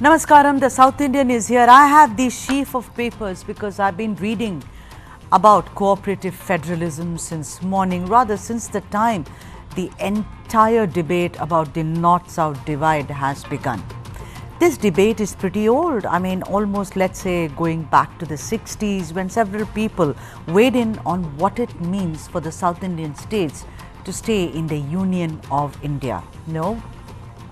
Namaskaram, the South Indian is here. I have these sheaf of papers because I've been reading about cooperative federalism since morning, rather since the time the entire debate about the North-South divide has begun. This debate is pretty old. I mean, almost, let's say, going back to the 60s when several people weighed in on what it means for the South Indian states to stay in the Union of India. No,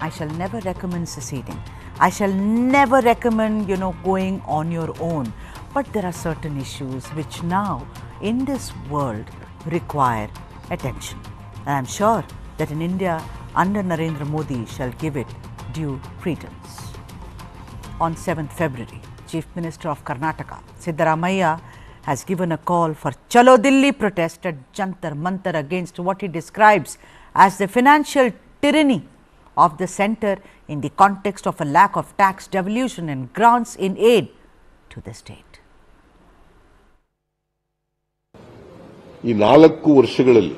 I shall never recommend seceding. I shall never recommend, going on your own. But there are certain issues which now, in this world, require attention. And I'm sure that in India, under Narendra Modi, shall give it due credence. On 7th February, Chief Minister of Karnataka, Siddaramaiah, has given a call for Chalo Delhi protest at Jantar Mantar against what he describes as the financial tyranny of the centre in the context of a lack of tax devolution and grants in aid to the state. ಈ 4 ವರ್ಷಗಳಲ್ಲಿ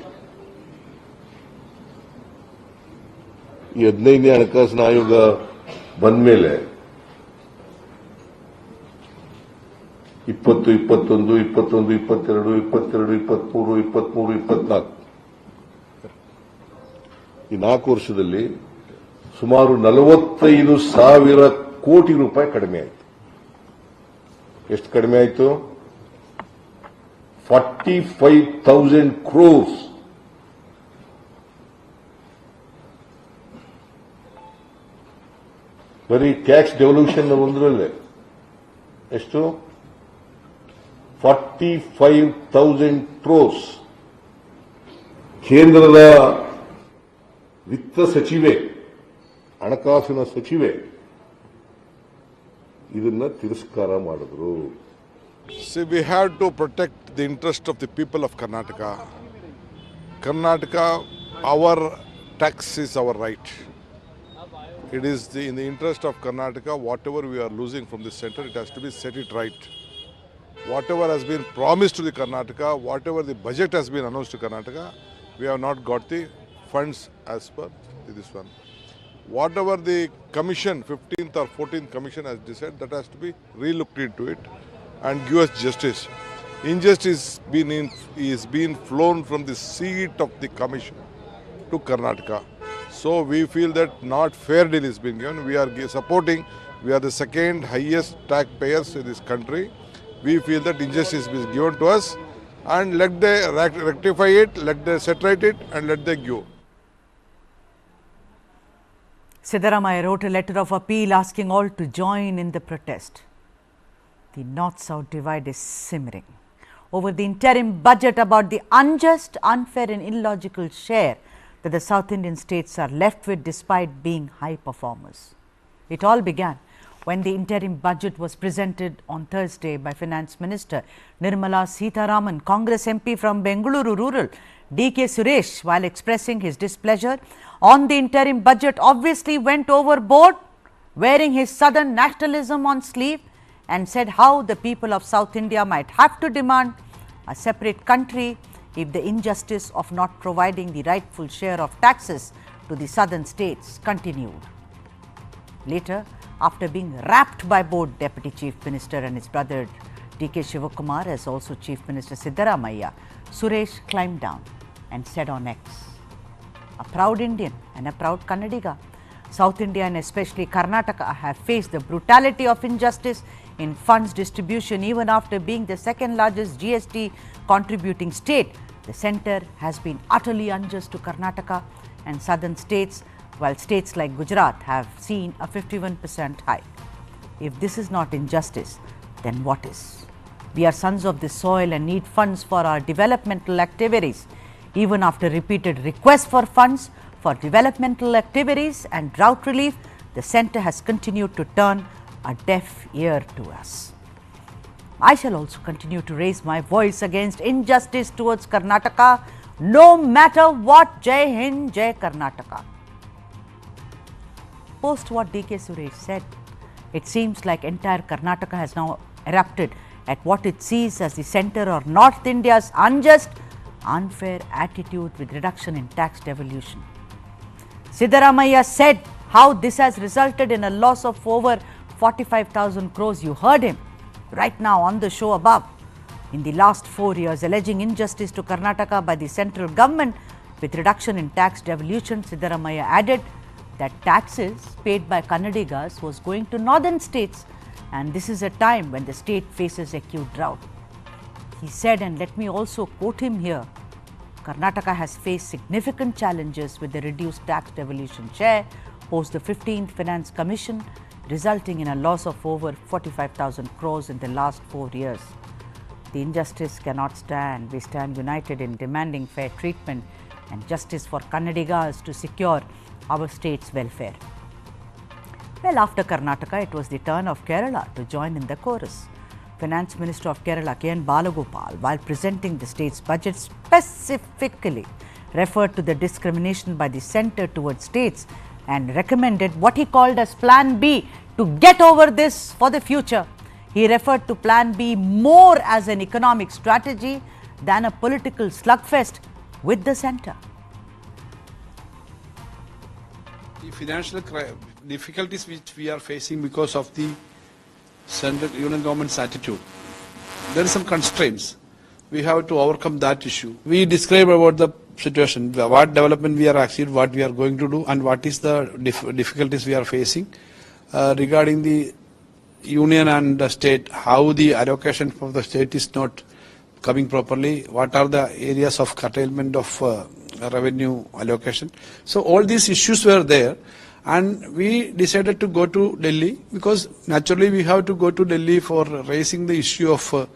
ಈ 15ನೇ ಹಣಕಾಸಿನ ಆಯೋಗ ಬಂದ ಮೇಲೆ 20, 21, 21, 22, 22, 23, 23, 24 ಈ 4 ವರ್ಷದಲ್ಲಿ ಸುಮಾರು 45,000 ಕೋಟಿ ರೂಪಾಯಿ ಕಡಿಮೆ ಆಯಿತು. ಎಷ್ಟು ಕಡಿಮೆ ಆಯಿತು? 45,000 crores. ಬರೀ ಟ್ಯಾಕ್ಸ್ ಡೆವಲ್ಯೂಷನ್ ಒಂದರಲ್ಲೇ ಎಷ್ಟು? 45,000 crores. ಕೇಂದ್ರದ ವಿತ್ತ ಸಚಿವೆ, ಹಣಕಾಸಿನ ಸಚಿವೆ ಇದನ್ನ ತಿರಸ್ಕಾರ ಮಾಡಿದ್ರು. See, we have to protect the interest of the people of Karnataka. Karnataka, our tax is our right. It is in the interest of Karnataka, whatever we are losing from the center, it has to be set it right. Whatever has been promised to the Karnataka, whatever the budget has been announced to Karnataka, we have not got the funds as per this one. Whatever the commission, 15th or 14th commission has decided, that has to be re-looked into it and give us justice. Injustice is being flown from the seat of the commission to Karnataka. So we feel that not fair deal is being given. We are supporting, we are the second highest taxpayers in this country. We feel that injustice is given to us, and let they rectify it, let they set right it, and let they give. Siddaramaiah wrote a letter of appeal asking all to join in the protest. The North-South divide is simmering over the interim budget about the unjust, unfair and illogical share that the South Indian states are left with despite being high performers. It all began when the interim budget was presented on Thursday by Finance Minister Nirmala Sitharaman. Congress MP from Bengaluru Rural, D.K. Suresh, while expressing his displeasure on the interim budget, obviously went overboard, wearing his southern nationalism on sleeve, and said how the people of South India might have to demand a separate country if the injustice of not providing the rightful share of taxes to the southern states continued. Later, after being rapped by both Deputy Chief Minister and his brother D.K. Shivakumar as also Chief Minister Siddaramaiah, Suresh climbed down and said on X, "A proud Indian and a proud Kannadiga, South India and especially Karnataka have faced the brutality of injustice in funds distribution even after being the second largest GST contributing state. The centre has been utterly unjust to Karnataka and southern states, while states like Gujarat have seen a 51% hike. If this is not injustice, then what is? We are sons of this soil and need funds for our developmental activities. Even after repeated requests for funds for developmental activities and drought relief, the centre has continued to turn a deaf ear to us. I shall also continue to raise my voice against injustice towards Karnataka, no matter what. Jai Hind, Jai Karnataka." Post what D.K. Suresh said, it seems like entire Karnataka has now erupted at what it sees as the centre or North India's unjust, unfair attitude with reduction in tax devolution. Siddaramaiah said how this has resulted in a loss of over 45,000 crores. You heard him right now on the show above. In the last 4 years, alleging injustice to Karnataka by the central government with reduction in tax devolution, Siddaramaiah added that taxes paid by Kannadigas was going to northern states, and this is a time when the state faces acute drought. He said, and let me also quote him here, Karnataka has faced significant challenges with the reduced tax devolution share post the 15th Finance Commission, resulting in a loss of over 45,000 crores in the last 4 years. The injustice cannot stand. We stand united in demanding fair treatment and justice for Kannadigas to secure our state's welfare. Well, after Karnataka, it was the turn of Kerala to join in the chorus. Finance Minister of Kerala, K. N. Balagopal, while presenting the state's budget, specifically referred to the discrimination by the centre towards states and recommended what he called as Plan B to get over this for the future. He referred to Plan B more as an economic strategy than a political slugfest with the centre. The financial difficulties which we are facing because of the central union government's attitude, there are some constraints. We have to overcome that issue. We describe about the situation, what development we are actually, what we are going to do, and what is the difficulties we are facing regarding the union and the state, how the allocation from the state is not coming properly, what are the areas of curtailment of revenue allocation. So all these issues were there, and we decided to go to Delhi because naturally we have to go to Delhi for raising the issue of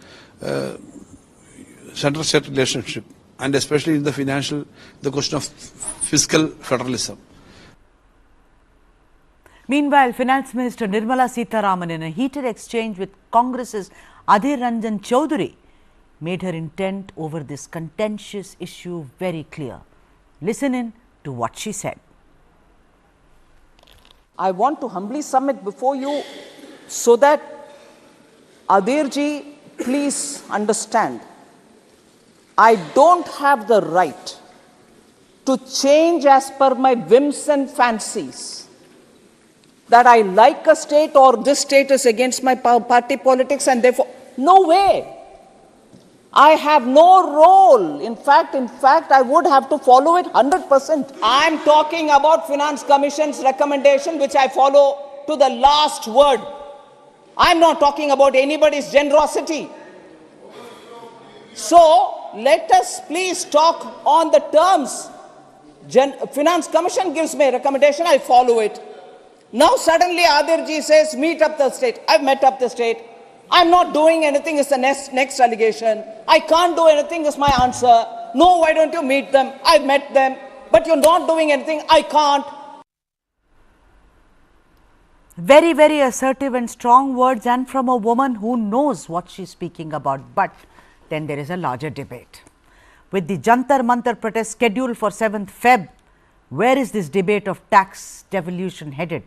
central-state relationship, and especially in the financial, the question of fiscal federalism. Meanwhile, Finance Minister Nirmala Sitharaman, in a heated exchange with Congress's Adhir Ranjan Chaudhary, made her intent over this contentious issue very clear. Listen in to what she said. I want to humbly submit before you so that Adhirji, please understand, I don't have the right to change as per my whims and fancies, that I like a state or this state is against my party politics and therefore, no way. I have no role. In fact, I would have to follow it 100%. I'm talking about Finance Commission's recommendation, which I follow to the last word. I'm not talking about anybody's generosity. So, let us please talk on the terms. Finance Commission gives me a recommendation, I follow it. Now suddenly Adhirji says, meet up the state. I've met up the state. I'm not doing anything is the next allegation. I can't do anything is my answer. No, why don't you meet them? I've met them. But you're not doing anything. I can't. Very, very assertive and strong words, and from a woman who knows what she's speaking about. But then there is a larger debate. With the Jantar Mantar protest scheduled for 7th Feb, where is this debate of tax devolution headed?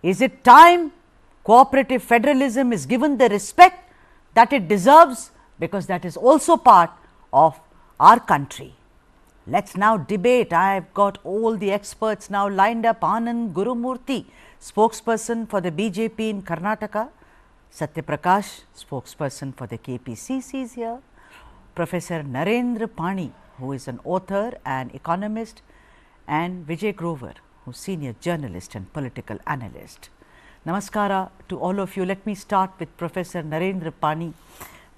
Is it time cooperative federalism is given the respect that it deserves, because that is also part of our country? Let's now debate. I've got all the experts now lined up. Anand Gurumurthy, spokesperson for the BJP in Karnataka. Satyaprakash, spokesperson for the KPCC is here. Professor Narendra Pani, who is an author and economist, and Vijay Grover, who's senior journalist and political analyst. Namaskara to all of you. Let me start with Professor Narendra Pani.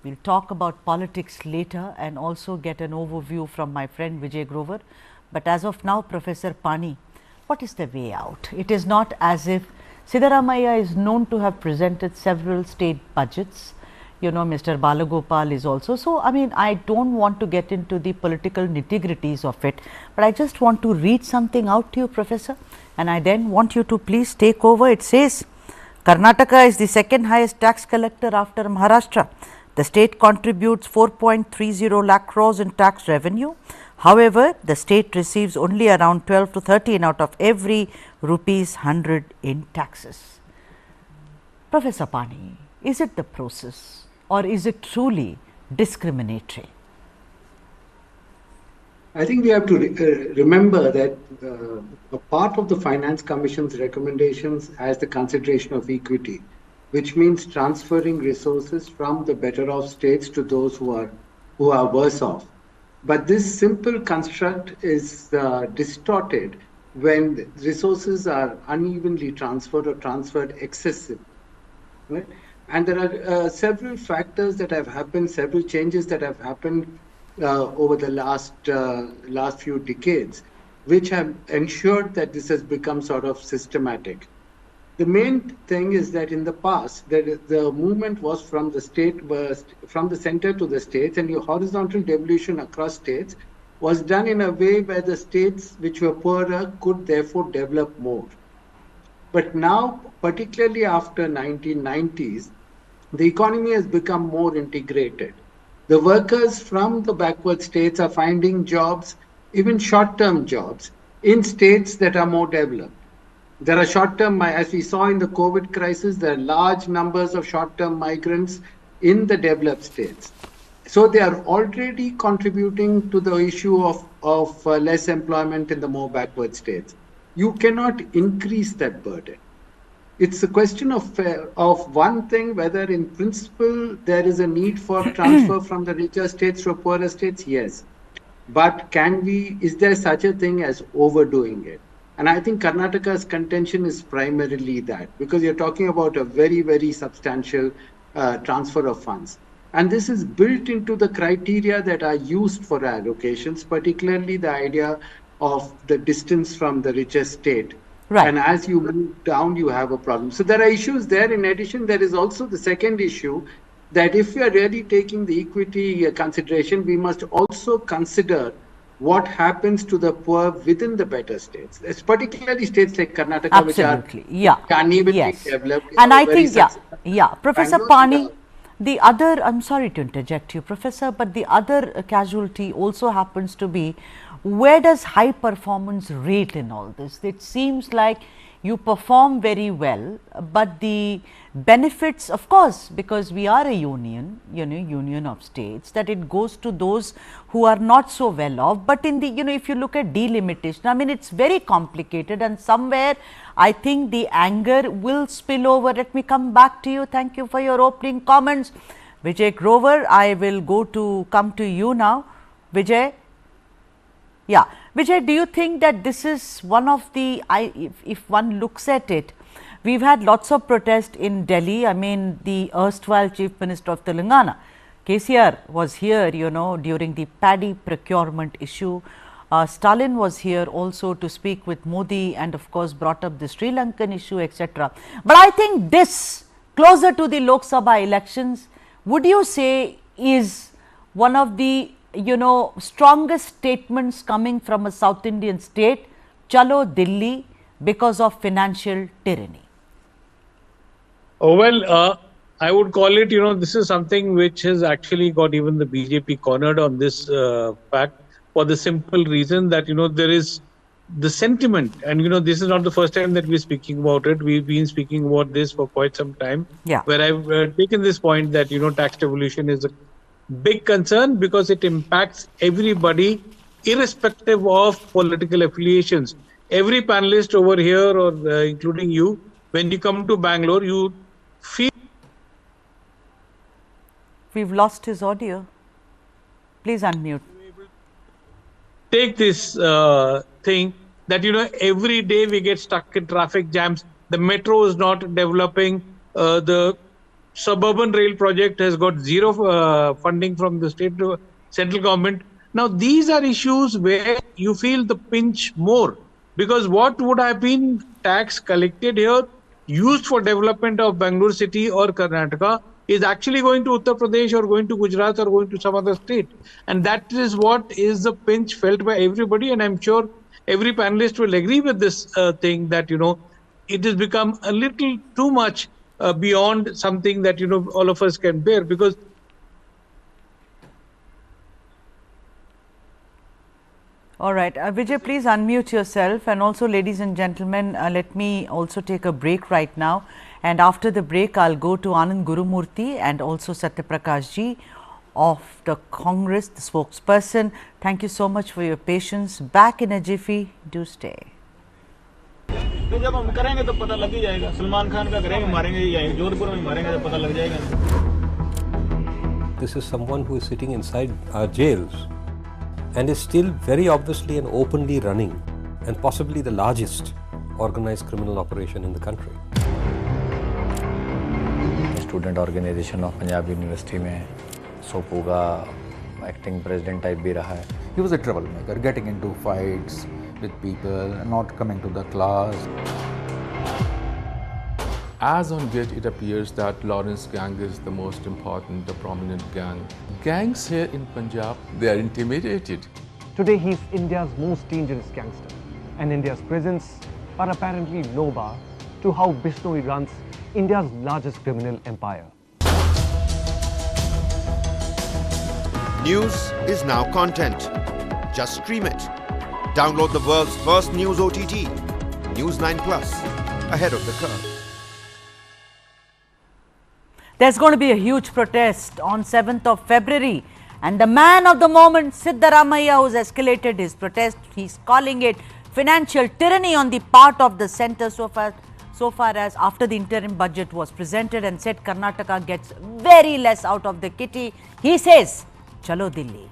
We'll talk about politics later and also get an overview from my friend Vijay Grover. But as of now, Professor Pani, what is the way out? It is not as if Siddaramaiah is known to have presented several state budgets. You know, Mr. Balagopal is also. So, I mean, I don't want to get into the political nitty-gritties of it, but I just want to read something out to you, Professor, and I then want you to please take over. It says, Karnataka is the second highest tax collector after Maharashtra. The state contributes 4.30 lakh crores in tax revenue. However, the state receives only around 12 to 13 out of every rupees 100 in taxes. Professor Pani, is it the process or is it truly discriminatory? I think we have to remember that a part of the Finance Commission's recommendations has the consideration of equity. which means transferring resources from the better off states to those who are worse off. But this simple construct is distorted when resources are unevenly transferred or transferred excessively. Right? And there are several factors that have happened, several changes that have happened over the last few decades, which have ensured that this has become sort of systematic. The main thing is that in the past, the movement was from the from the center to the states, and your horizontal devolution across states was done in a way where the states which were poorer could therefore develop more. But now, particularly after 1990s, the economy has become more integrated. The workers from the backward states are finding jobs, even short-term jobs, in states that are more developed. There are short-term, as we saw in the COVID crisis, there are large numbers of short-term migrants in the developed states. So they are already contributing to the issue of less employment in the more backward states. You cannot increase that burden. It's a question of one thing, whether in principle there is a need for transfer from the richer states to poorer states, yes. But is there such a thing as overdoing it? And I think Karnataka's contention is primarily that, because you're talking about a very, very substantial transfer of funds. And this is built into the criteria that are used for allocations, particularly the idea of the distance from the richest state. Right. And as you move down, you have a problem. So there are issues there. In addition, there is also the second issue that if we are really taking the equity consideration, we must also consider what happens to the poor within the better states. It's particularly states like Karnataka, Absolutely. which are unevenly developed. And I think, Professor Pani, the other, I'm sorry to interject you, Professor, but the other casualty also happens to be, where does high performance rate in all this? It seems like you perform very well, but the benefits, of course, because we are a union, union of states, that it goes to those who are not so well off. But in the, if you look at delimitation, I mean, it's very complicated, and somewhere I think the anger will spill over. Let me come back to you. Thank you for your opening comments. Vijay Grover, I will come to you now. Vijay. Yeah, Vijay, do you think that this is one of the, if one looks at it, we've had lots of protest in Delhi. I mean, the erstwhile Chief Minister of Telangana, KCR, was here, during the paddy procurement issue. Stalin was here also to speak with Modi, and of course brought up the Sri Lankan issue, etc. But I think this, closer to the Lok Sabha elections, would you say is one of the strongest statements coming from a South Indian state, Chalo Delhi, because of financial tyranny? Oh, well, I would call it, this is something which has actually got even the BJP cornered on this fact, for the simple reason that, there is the sentiment, and, this is not the first time that we're speaking about it. We've been speaking about this for quite some time, where I've taken this point that, tax devolution is a big concern because it impacts everybody irrespective of political affiliations. Every panelist over here, or including you, when you come to Bangalore, you feel. We've lost his audio. Please unmute. Take this thing that, every day we get stuck in traffic jams. The metro is not developing. The suburban rail project has got zero funding from the state to central government. Now, these are issues where you feel the pinch more, because what would have been tax collected here, used for development of Bangalore city or Karnataka, is actually going to Uttar Pradesh or going to Gujarat or going to some other state. And that is what is the pinch felt by everybody. And I'm sure every panelist will agree with this thing that, it has become a little too much beyond something that, all of us can bear, because all right, Vijay, please unmute yourself. And also, ladies and gentlemen, let me also take a break right now. And after the break, I'll go to Anand Gurumurthy and also Satyaprakash ji of the Congress, the spokesperson. Thank you so much for your patience. Back in a jiffy. Do stay. तो जब हम करेंगे तो पता लग ही जाएगा। सलमान खान का करेंगे, मारेंगे ही जाएंगे, जोधपुर में मारेंगे तो पता लग जाएगा। This is someone who is sitting inside our jails and is still very obviously and openly running and possibly the largest organized criminal operation in the country. Student organisation of Punjab university में सोपूगा acting president type भी रहा है. He was a troublemaker, getting into fights with people, not coming to the class. As on date, it appears that Lawrence gang is the most important, the prominent gang. Gangs here in Punjab, they are intimidated. Today he is India's most dangerous gangster, and India's prisons are apparently no bar to how Bishnoi runs India's largest criminal empire. News is now content. Just stream it. Download the world's first news OTT, News9 Plus, ahead of the curve. There's going to be a huge protest on 7th of February, and the man of the moment, Siddaramaiah, who's escalated his protest, he's calling it financial tyranny on the part of the centre so far as after the interim budget was presented and said Karnataka gets very less out of the kitty. He says, Chalo Delhi.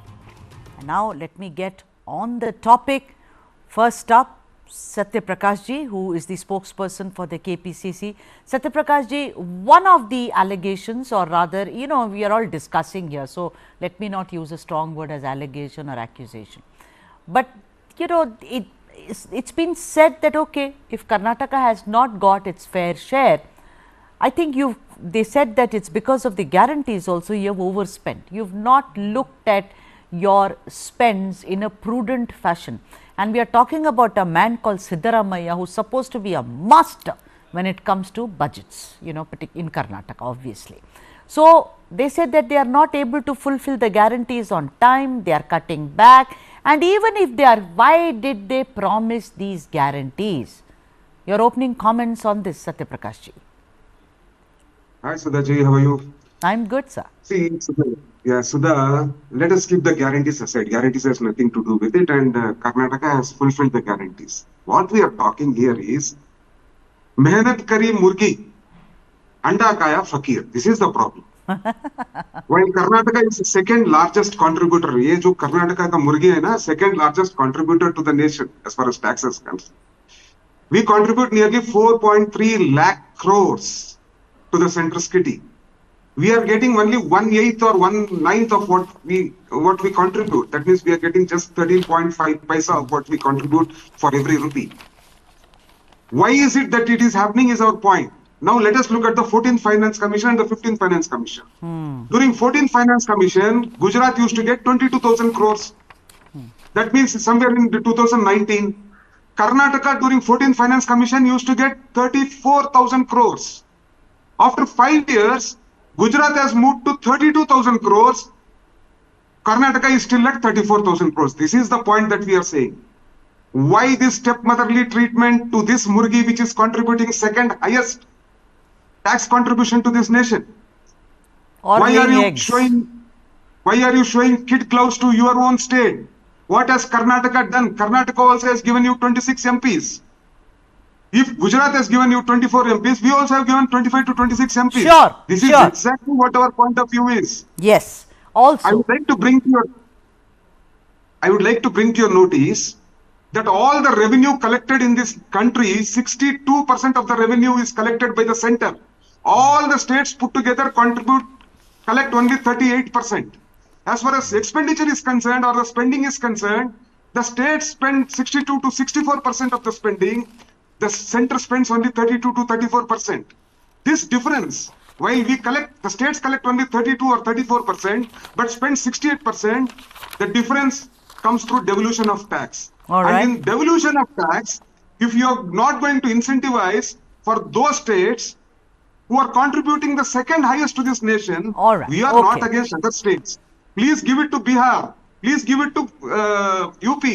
And now let me get on the topic. First up, Satya Prakash ji, who is the spokesperson for the KPCC. Satya Prakash ji, one of the allegations, or rather, you know, we are all discussing here, so let me not use a strong word as allegation or accusation. But, you know, it's been said that, okay, if Karnataka has not got its fair share, I think they said that it's because of the guarantees also you have overspent. You've not looked at your spends in a prudent fashion. And we are talking about a man called Siddaramaiah, who's supposed to be a master when it comes to budgets, you know, in Karnataka, obviously. So they said that they are not able to fulfill the guarantees on time, they are cutting back. And even if they are, why did they promise these guarantees? Your opening comments on this, Satya Prakash ji. Hi Sudha ji, how are you? I'm good, sir. See, Sudha, let us keep the guarantees aside. Guarantees has nothing to do with it, and Karnataka has fulfilled the guarantees. What we are talking here is Mehnat kari murgi, anda kaya fakir. This is the problem. While Karnataka is the second largest contributor, ye jo Karnataka ka murgi hai na, second largest contributor to the nation as far as taxes comes. We contribute nearly 4.3 lakh crores to the central kitty. We are getting only 1/8 or 1/9 of what we contribute. That means we are getting just 13.5 paisa of what we contribute for every rupee. Why is it that it is happening is our point. Now let us look at the 14th Finance Commission and the 15th Finance Commission. During 14th Finance Commission, Gujarat used to get 22,000 crores. That means somewhere in 2019, Karnataka during 14th Finance Commission used to get 34,000 crores. After 5 years, Gujarat has moved to 32,000 crores. Karnataka is still at 34,000 crores. This is the point that we are saying. Why this stepmotherly treatment to this Murgi, which is contributing second highest tax contribution to this nation? Why are you showing kid gloves to your own state? What has Karnataka done? Karnataka also has given you 26 MPs. If Gujarat has given you 24 MPs, we also have given 25 to 26 MPs. Sure. This is exactly what our point of view is. Yes. Also, I would like to bring to your notice that all the revenue collected in this country, 62% of the revenue is collected by the center. All the states put together collect only 38%. As far as expenditure is concerned or the spending is concerned, the states spend 62 to 64% of the spending. The center spends only 32 to 34%. This difference, while the states collect only 32 or 34%, but spend 68%, the difference comes through devolution of tax. And in devolution of tax, if you are not going to incentivize for those states who are contributing the second highest to this nation, we are not against other states. Please give it to Bihar. Please give it to UP.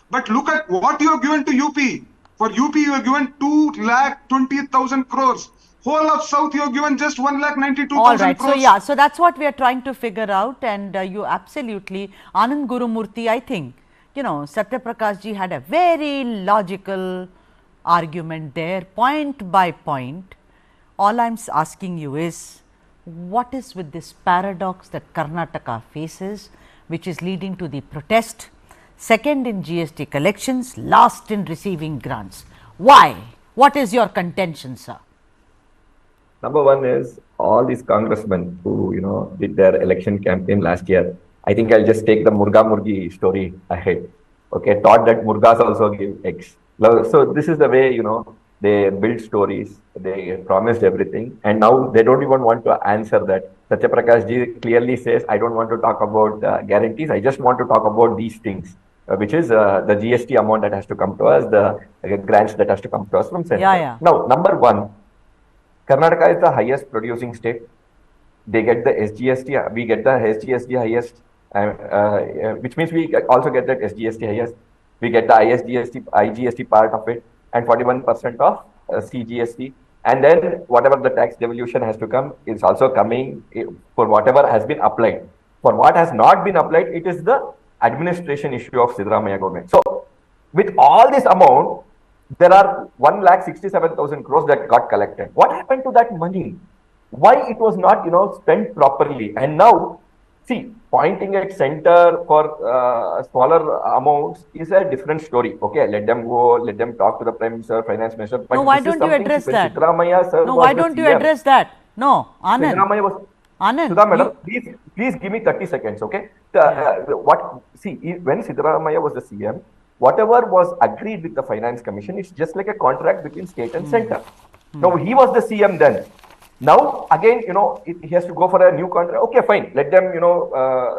But look at what you have given to UP. For UP, you have given 2,20,000 crores. Whole of South, you have given just 1,92,000 crores. So yeah, so that's what we are trying to figure out. And you absolutely, Anand Gurumurthy, I think, you know, Satya Prakash ji had a very logical argument there, point by point. All I am asking you is, what is with this paradox that Karnataka faces, which is leading to the protest, second in GST collections, last in receiving grants? Why? What is your contention, sir? Number one is all these congressmen who, did their election campaign last year. I think I'll just take the Murga Murgi story ahead. Okay, thought that Murgas also give eggs. So this is the way, they build stories, they promised everything, and now they don't even want to answer that. Satya Prakash ji clearly says, I don't want to talk about guarantees, I just want to talk about these things, which is the GST amount that has to come to us, the grants that has to come to us from center. Now, number one, Karnataka is the highest producing state. They get the SGST, we get the SGST highest, which means we also get that SGST highest. We get the IGST part of it, and 41% of CGST. And then whatever the tax devolution has to come is also coming for whatever has been applied. For what has not been applied, it is the administration issue of Siddaramaiah government. So with all this amount, there are 1,67,000 crores that got collected. What happened to that money? Why it was not, spent properly? And now, see, pointing at center for smaller amounts is a different story. Okay, let them go, let them talk to the Prime Minister, Finance Minister. But no, why don't you address that? No, why don't you address that? No, Anand. Anand. Sudha madam, please give me 30 seconds, okay? When Siddaramaiah was the CM, whatever was agreed with the Finance Commission, it's just like a contract between state and center. Now, he was the CM then. Now, again, he has to go for a new contract. Okay, fine. Let them,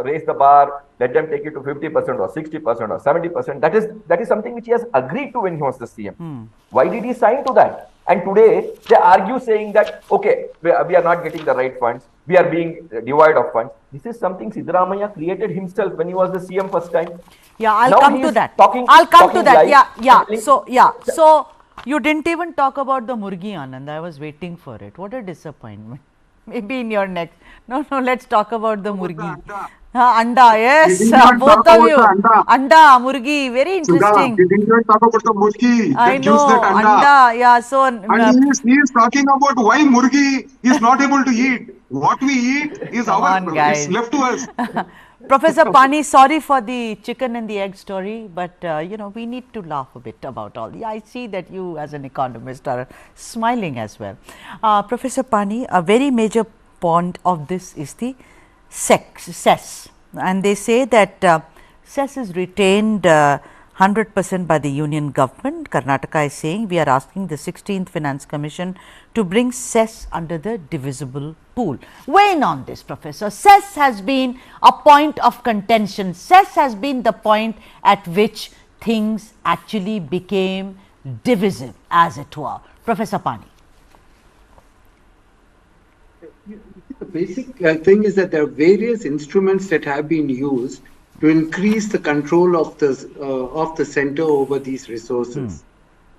raise the bar. Let them take it to 50% or 60% or 70%. That is something which he has agreed to when he was the CM. Why did he sign to that? And today, they argue saying that, okay, we are not getting the right funds. We are being devoid of funds. This is something Siddaramaiah created himself when he was the CM first time. Yeah, I'll come to that. I'll come to that. So, you didn't even talk about the Murgi, Anand. I was waiting for it. What a disappointment. Maybe in your next. No, let's talk about the Murgi. Anda, yes, both of you. Anda, Murgi, very interesting. We didn't even talk about the Murgi. I know, Anda, yeah. So, and he is talking about why Murgi is not able to eat. What we eat is it's left to us. Professor Pani, sorry for the chicken and the egg story, but we need to laugh a bit about all. I see that you as an economist are smiling as well. Professor Pani, a very major point of this is the cess, and they say that cess is retained 100% by the union government. Karnataka is saying we are asking the 16th Finance Commission to bring cess under the divisible pool. Weigh in on this, Professor. Cess has been a point of contention. Cess has been the point at which things actually became divisive, as it were. Professor Pani. The basic thing is that there are various instruments that have been used to increase the control of the center over these resources.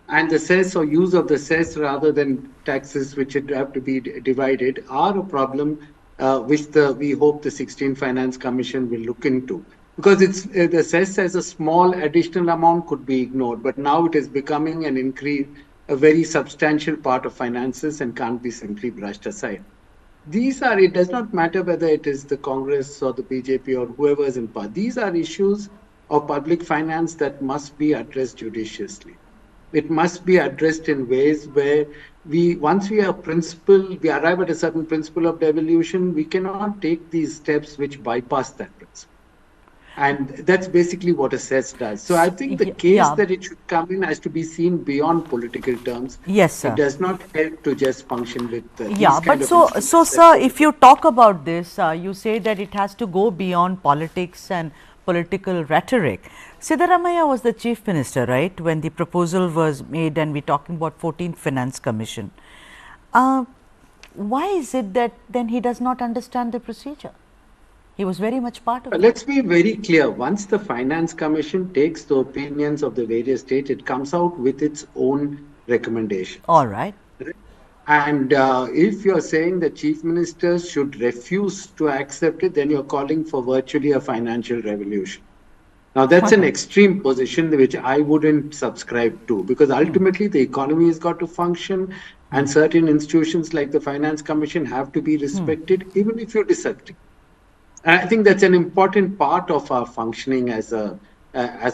And the cess or use of the cess rather than taxes which have to be divided are a problem which we hope the 16th Finance Commission will look into. Because the cess as a small additional amount could be ignored, but now it is becoming a very substantial part of finances and can't be simply brushed aside. It does not matter whether it is the Congress or the BJP or whoever is in power. These are issues of public finance that must be addressed judiciously. It must be addressed in ways where once we arrive at a certain principle of devolution, we cannot take these steps which bypass that principle. And that's basically what a cess does. So I think the case that it should come in has to be seen beyond political terms. Yes, sir. It does not help to just function with sir, if you talk about this, you say that it has to go beyond politics and political rhetoric. Siddaramaiah was the chief minister, right, when the proposal was made, and we're talking about 14th Finance Commission. Why is it that then he does not understand the procedure? He was very much part of it. Let's be very clear. Once the Finance Commission takes the opinions of the various states, it comes out with its own recommendations. All right. And if you're saying the chief ministers should refuse to accept it, then you're calling for virtually a financial revolution. Now, that's an extreme position which I wouldn't subscribe to, because ultimately the economy has got to function and certain institutions like the Finance Commission have to be respected, even if you disagree. And I think that's an important part of our functioning as a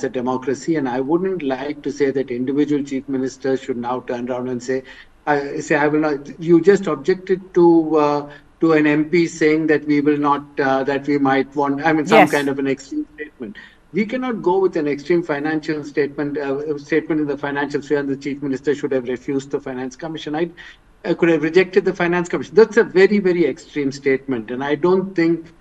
democracy. And I wouldn't like to say that individual chief ministers should now turn around and say, I will not. You just objected to an MP saying that we will not, that we might want, some kind of an extreme statement. We cannot go with an extreme financial statement in the financial sphere, and the chief minister should have refused the Finance Commission. I could have rejected the Finance Commission. That's a very, very extreme statement, and I don't think.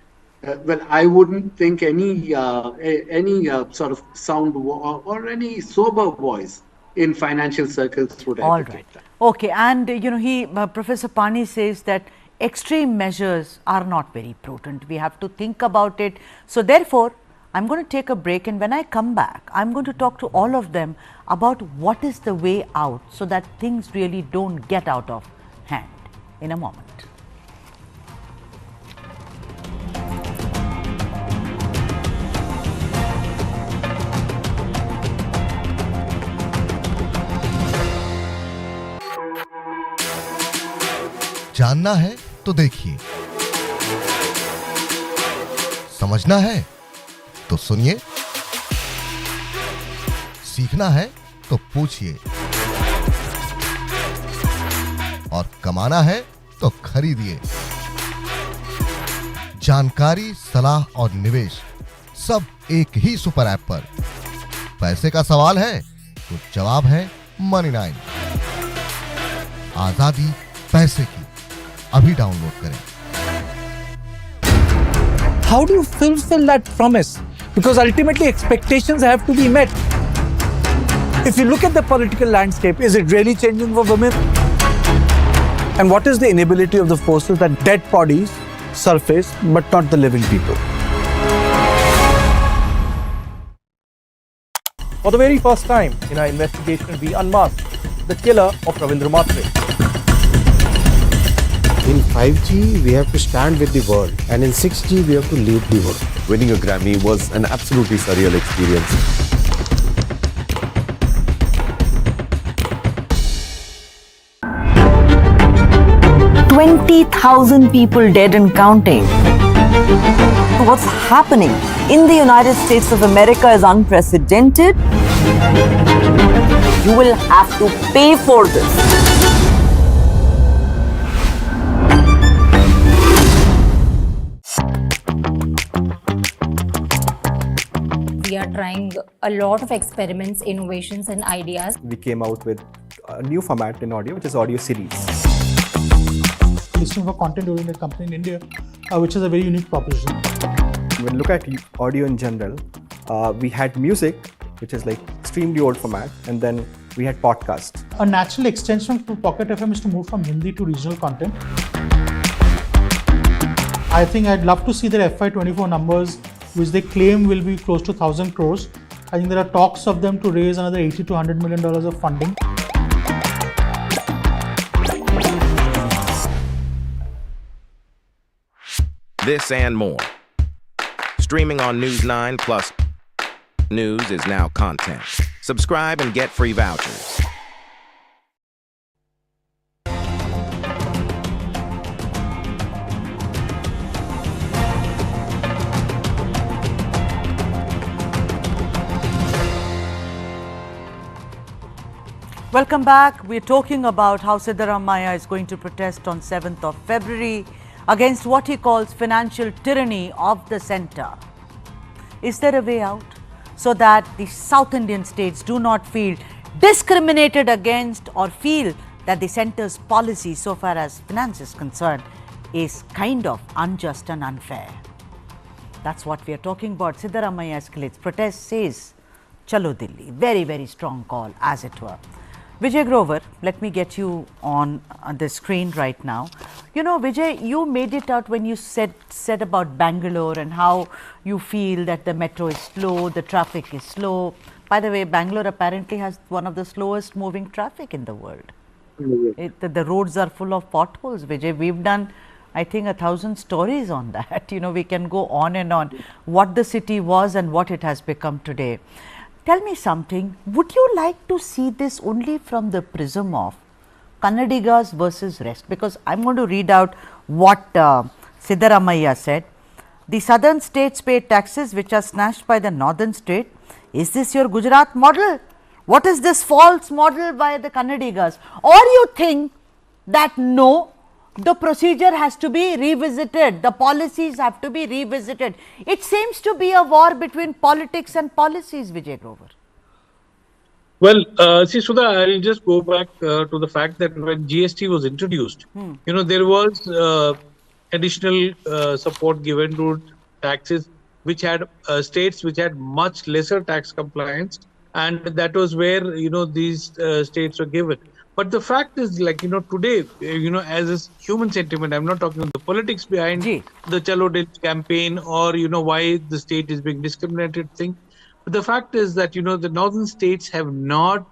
I wouldn't think any sort of sound or any sober voice in financial circles would advocate that. Okay, and Professor Pani says that extreme measures are not very prudent. We have to think about it. So therefore, I'm going to take a break, and when I come back, I'm going to talk to all of them about what is the way out so that things really don't get out of hand in a moment. जानना है तो देखिए, समझना है तो सुनिए, सीखना है तो पूछिए, और कमाना है तो खरीदिए। जानकारी, सलाह और निवेश सब एक ही सुपर ऐप पर। पैसे का सवाल है तो जवाब है Money9। आजादी पैसे की, अभी डाउनलोड करें। How do you fulfill that promise? Because ultimately expectations have to be met. If you look at the political landscape, is it really changing for women? And what is the inability of the forces that dead bodies surface but not the living people? For the very first time in our investigation, we unmasked the killer of Ravindra Matre. In 5G, we have to stand with the world, and in 6G, we have to lead the world. Winning a Grammy was an absolutely surreal experience. $20,000 people dead and counting. What's happening in the United States of America is unprecedented. You will have to pay for this. We are trying a lot of experiments, innovations and ideas. We came out with a new format in audio, which is audio series. Listing for content-oriented company in India, which is a very unique proposition. When we look at audio in general, we had music, which is like extremely old format, and then we had podcast. A natural extension to Pocket FM is to move from Hindi to regional content. I think I'd love to see their FY24 numbers, which they claim will be close to 1,000 crores. I think there are talks of them to raise another $80 to $100 million of funding. This and more. Streaming on News9 plus news is now content. Subscribe and get free vouchers. Welcome back. We're talking about how Siddaramaiah is going to protest on 7th of February against what he calls financial tyranny of the centre. Is there a way out so that the South Indian states do not feel discriminated against or feel that the centre's policy so far as finance is concerned is kind of unjust and unfair? That's what we are talking about. Siddaramaiah escalates protest, says Chalo Delhi. Very, very strong call, as it were. Vijay Grover, let me get you on the screen right now. You know, Vijay, you made it out when you said about Bangalore and how you feel that the metro is slow, the traffic is slow. By the way, Bangalore apparently has one of the slowest moving traffic in the world. The roads are full of potholes, Vijay. We've done I think 1,000 stories on that. You know, we can go on and on what the city was and what it has become today. Tell me something, would you like to see this only from the prism of Kannadigas versus rest? Because I am going to read out what Siddaramaiah said. The southern states pay taxes which are snatched by the northern state. Is this your Gujarat model? What is this false model by the Kannadigas? Or you think that no, the procedure has to be revisited, the policies have to be revisited. It seems to be a war between politics and policies, Vijay Grover. Well, see, Sudha, I'll just go back to the fact that when GST was introduced, you know, there was additional support given to taxes which had states which had much lesser tax compliance, and that was where, you know, these states were given. But the fact is, like, you know, today, you know, as is human sentiment, I'm not talking about the politics behind the Chalo Delhi campaign or, you know, why the state is being discriminated thing. But the fact is that, you know, the northern states have not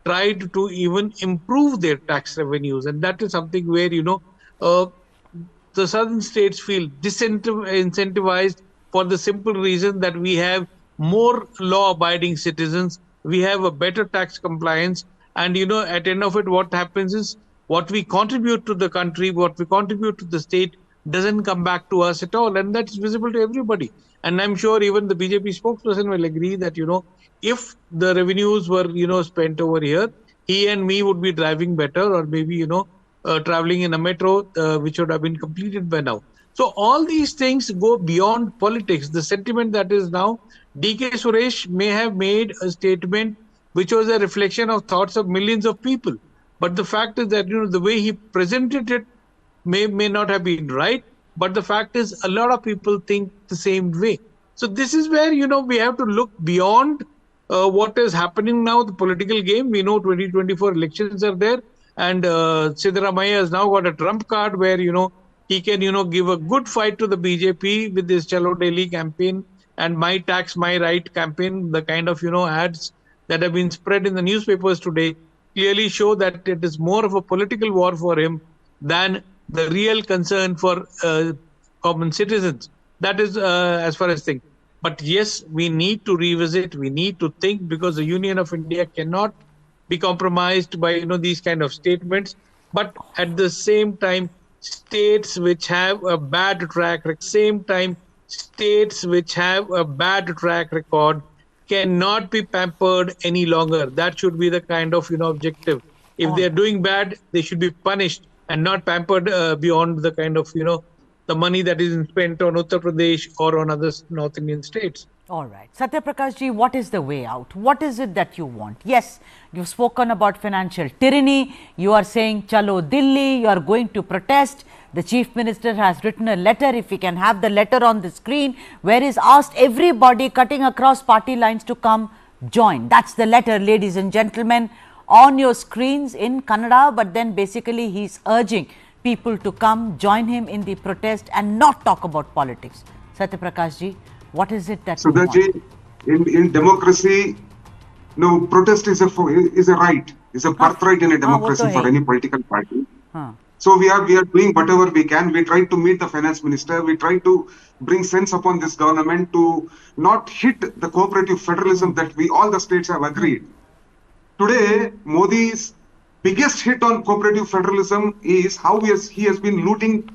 tried to even improve their tax revenues. And that is something where, you know, the southern states feel disincentivized for the simple reason that we have more law-abiding citizens, we have a better tax compliance, and, you know, at the end of it, what happens is what we contribute to the country, what we contribute to the state doesn't come back to us at all, and that's visible to everybody. And I'm sure even the BJP spokesperson will agree that, you know, if the revenues were, you know, spent over here, he and me would be driving better, or maybe, you know, traveling in a metro, which would have been completed by now. So all these things go beyond politics. The sentiment that is now, DK Suresh may have made a statement which was a reflection of thoughts of millions of people. But the fact is that, you know, the way he presented it may not have been right. But the fact is a lot of people think the same way. So this is where, you know, we have to look beyond what is happening now, the political game. We know 2024 elections are there. And Siddaramaiah has now got a trump card where, you know, he can, you know, give a good fight to the BJP with this Chalo Delhi campaign and My Tax, My Right campaign. The kind of, you know, ads that have been spread in the newspapers today clearly show that it is more of a political war for him than the real concern for common citizens. That is as far as things. But yes, we need to revisit, we need to think, because the Union of India cannot be compromised by, you know, these kind of statements. But at the same time, states which have a bad track record, cannot be pampered any longer. That should be the kind of, you know, objective. If they are doing bad, they should be punished and not pampered beyond the kind of, you know, the money that is spent on Uttar Pradesh or on other North Indian states. All right. Satya Prakash ji, what is the way out? What is it that you want? Yes, you've spoken about financial tyranny. You are saying Chalo Delhi, you are going to protest. The Chief Minister has written a letter, if we can have the letter on the screen, where he's asked everybody cutting across party lines to come join. That's the letter, ladies and gentlemen, on your screens in Kannada. But then basically he's urging people to come join him in the protest and not talk about politics. Satya Prakash ji, what is it that you want? In democracy, no, protest is a right, is a birthright in a democracy for any political party. So we are doing whatever we can. We try to meet the finance minister. We try to bring sense upon this government to not hit the cooperative federalism that all the states have agreed. Today, Modi's biggest hit on cooperative federalism is how he has been looting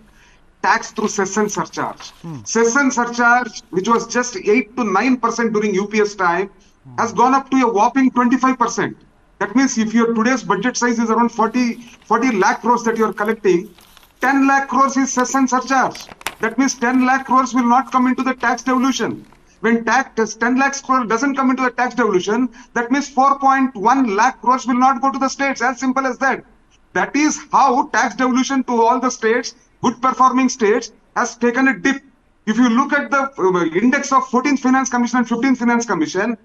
tax through cess and surcharge. Cess and surcharge, which was just 8 to 9% during UPS time, has gone up to a whopping 25%. That means if your today's budget size is around 40 lakh crores that you are collecting, 10 lakh crores is cess and surcharge. That means 10 lakh crores will not come into the tax devolution. When 10 lakh crores doesn't come into the tax devolution, that means 4.1 lakh crores will not go to the states. As simple as that. That is how tax devolution to all the states, good performing states, has taken a dip. If you look at the index of 14th Finance Commission and 15th Finance Commission,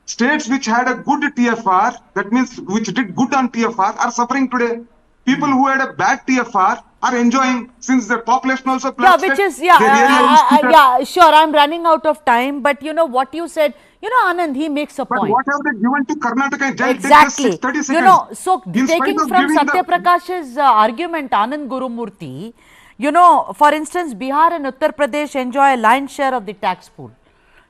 states which had a good TFR, that means which did good on TFR, are suffering today. People who had a bad TFR are enjoying, since the population also plummeted. Yeah, which is, sure, I'm running out of time, but you know what you said, you know, Anand, he makes a point. But what have they given to Karnataka? Exactly. 30 seconds. You know, so taking from Satya Prakash's argument, Anand Gurumurthy, You know, for instance, Bihar and Uttar Pradesh enjoy a lion's share of the tax pool.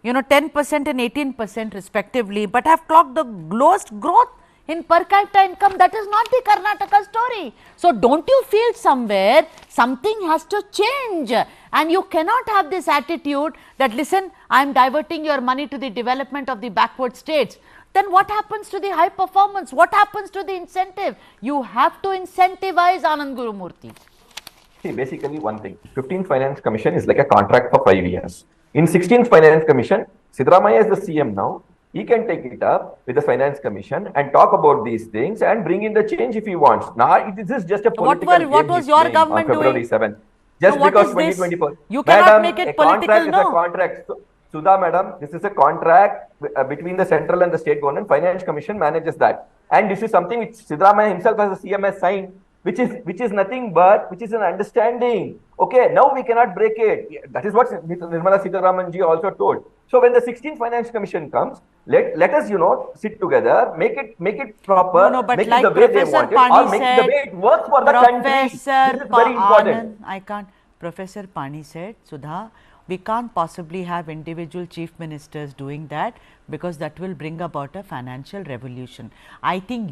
10% and 18% respectively, but have clocked the lowest growth in per capita income. That is not the Karnataka story. So, don't you feel somewhere something has to change, and you cannot have this attitude that, listen, I am diverting your money to the development of the backward states. Then what happens to the high performance? What happens to the incentive? You have to incentivize, Anand Gurumurthy. See, basically one thing, 15th Finance Commission is like a contract for 5 years. In 16th Finance Commission, Siddaramaiah is the CM now. He can take it up with the Finance Commission and talk about these things and bring in the change if he wants. Now, this is just a political game. What was your government on February doing? 7th. Just no, because what is 2024. This? You cannot Madam, make it a political, contract no? is a contract. Sudha, madam, this is a contract between the central and the state government. Finance Commission manages that. And this is something which Siddaramaiah himself as a CM has signed, which is nothing but, which is an understanding. Okay, now we cannot break it. That is what Nirmala Sitharamanji also told. So when the 16th Finance Commission comes, let us, sit together, make it proper, no, but make like it the way Professor they want it, Pani or make said, it the way it works for the country. This is very important. I can't. Professor Pani said, Sudha, we can't possibly have individual chief ministers doing that, because that will bring about a financial revolution. I think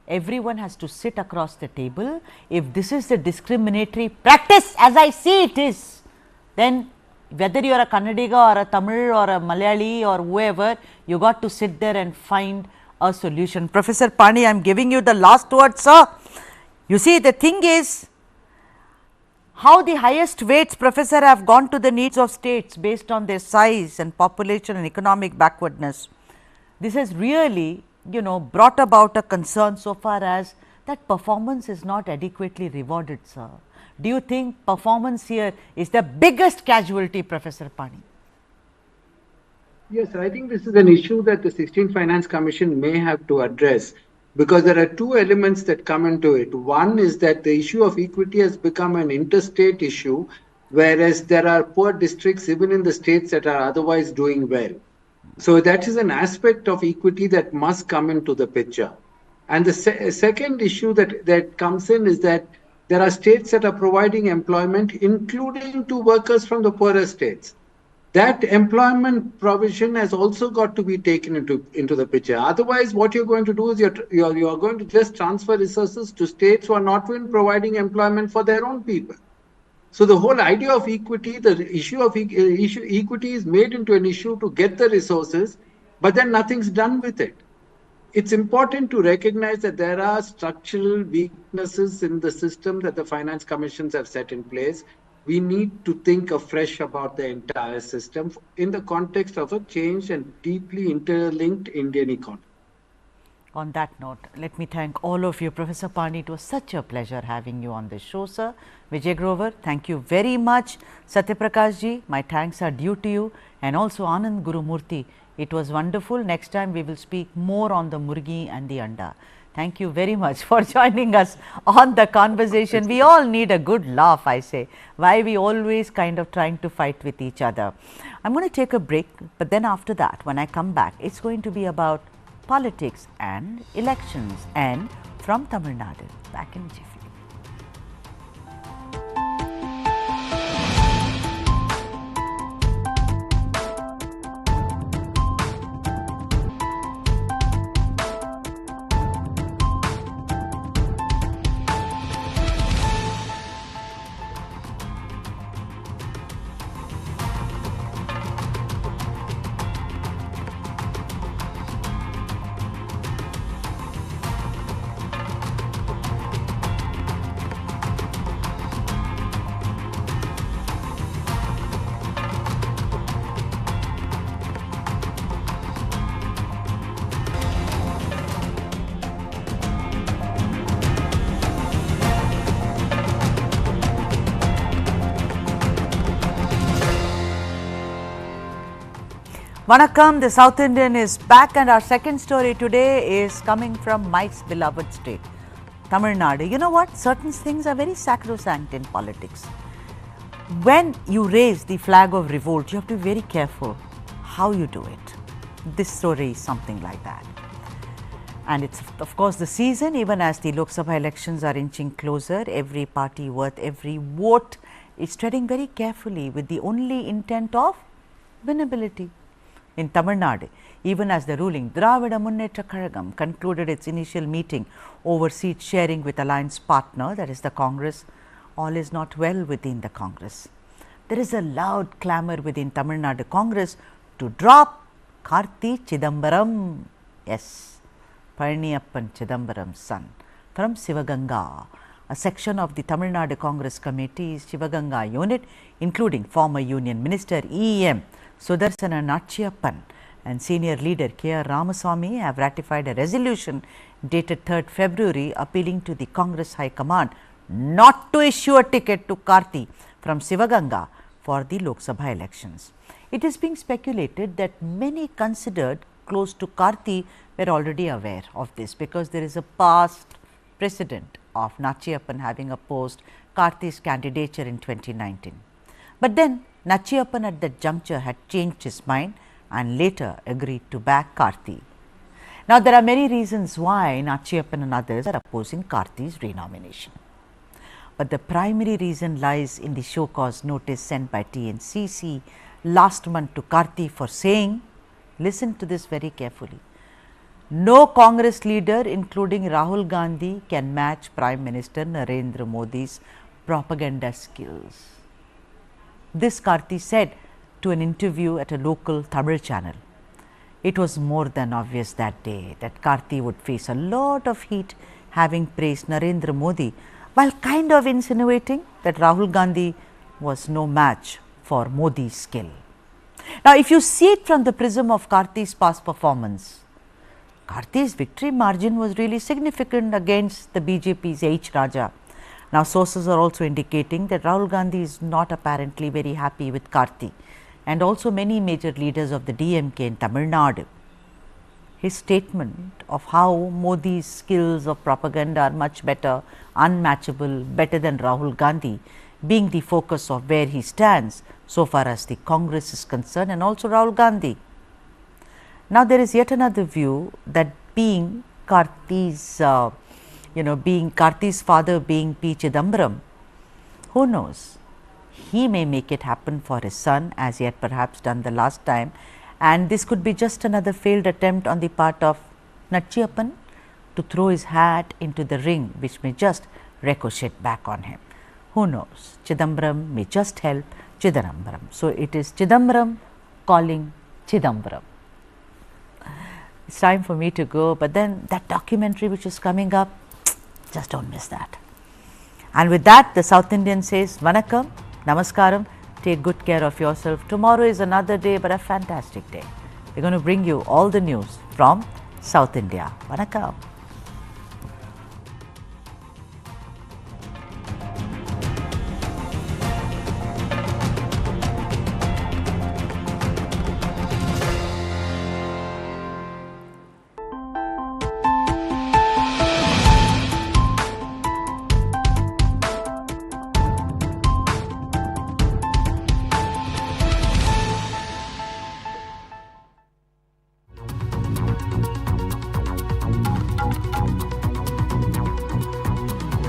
everyone has to sit across the table. If this is the discriminatory practice, as I see it is, then whether you are a Kannadiga or a Tamil or a Malayali or whoever, you got to sit there and find a solution. Professor Pani, I am giving you the last word, sir. You see, the thing is, how the highest weights, Professor, have gone to the needs of states based on their size and population and economic backwardness. This has really, brought about a concern so far as that performance is not adequately rewarded, sir. Do you think performance here is the biggest casualty, Professor Pani? Yes, I think this is an issue that the 16th Finance Commission may have to address, because there are two elements that come into it. One is that the issue of equity has become an interstate issue, whereas there are poor districts even in the states that are otherwise doing well. So that is an aspect of equity that must come into the picture. And the second issue that comes in is that there are states that are providing employment, including to workers from the poorer states. That employment provision has also got to be taken into the picture. Otherwise, what you're going to do is you're going to just transfer resources to states who are not even providing employment for their own people. So the whole idea of equity, the issue of equity is made into an issue to get the resources, but then nothing's done with it. It's important to recognize that there are structural weaknesses in the system that the finance commissions have set in place. We need to think afresh about the entire system in the context of a changed and deeply interlinked Indian economy. On that note, let me thank all of you. Professor Pani, it was such a pleasure having you on this show, sir. Vijay Grover, thank you very much. Satyaprakash ji, my thanks are due to you, and also Anand Gurumurthy. It was wonderful. Next time we will speak more on the murgi and the anda. Thank you very much for joining us on the conversation. We all need a good laugh, I say. Why we always kind of trying to fight with each other. I'm going to take a break, but then after that, when I come back, it's going to be about politics and elections, and from Tamil Nadu. Back in jiffy. Vanakkam, the South Indian is back, and our second story today is coming from Mike's beloved state, Tamil Nadu. You know what? Certain things are very sacrosanct in politics. When you raise the flag of revolt, you have to be very careful how you do it. This story is something like that. And it's of course the season, even as the Lok Sabha elections are inching closer, every party worth every vote is treading very carefully with the only intent of winnability. In Tamil Nadu, even as the ruling Dravida Munnetra Kazhagam concluded its initial meeting over seat sharing with alliance partner, that is the Congress, all is not well within the Congress. There is a loud clamour within Tamil Nadu Congress to drop Karthi Chidambaram, yes, Palniyappan Chidambaram's son, from Sivaganga. A section of the Tamil Nadu Congress Committee's Sivaganga unit, including former Union Minister E.M. Sudarsana Nachiyappan and senior leader K.R. Ramaswamy, have ratified a resolution dated 3rd February appealing to the Congress High Command not to issue a ticket to Karthi from Sivaganga for the Lok Sabha elections. It is being speculated that many considered close to Karthi were already aware of this, because there is a past precedent of Nachiyappan having opposed Karthi's candidature in 2019. But then Nachiyappan at that juncture had changed his mind and later agreed to back Karthi. Now, there are many reasons why Nachiyappan and others are opposing Karthi's renomination. But the primary reason lies in the show cause notice sent by TNCC last month to Karthi for saying, listen to this very carefully, no Congress leader including Rahul Gandhi can match Prime Minister Narendra Modi's propaganda skills. This Karthi said to an interview at a local Tamil channel. It was more than obvious that day that Karthi would face a lot of heat having praised Narendra Modi, while kind of insinuating that Rahul Gandhi was no match for Modi's skill. Now, if you see it from the prism of Karthi's past performance, Karthi's victory margin was really significant against the BJP's H. Raja. Now, sources are also indicating that Rahul Gandhi is not apparently very happy with Karthi, and also many major leaders of the DMK in Tamil Nadu. His statement of how Modi's skills of propaganda are much better, unmatchable, better than Rahul Gandhi, being the focus of where he stands so far as the Congress is concerned, and also Rahul Gandhi. Now, there is yet another view that being Karthi's, being Karthi's father being P. Chidambaram, who knows, he may make it happen for his son, as he had perhaps done the last time, and this could be just another failed attempt on the part of Nachiyappan to throw his hat into the ring, which may just ricochet back on him. Who knows, Chidambaram may just help Siddaramaiah. So, it is Chidambaram calling Chidambaram. It's time for me to go, but then that documentary which is coming up, just don't miss that. And with that, the South Indian says, Vanakkam, Namaskaram, take good care of yourself. Tomorrow is another day, but a fantastic day. We're going to bring you all the news from South India. Vanakkam.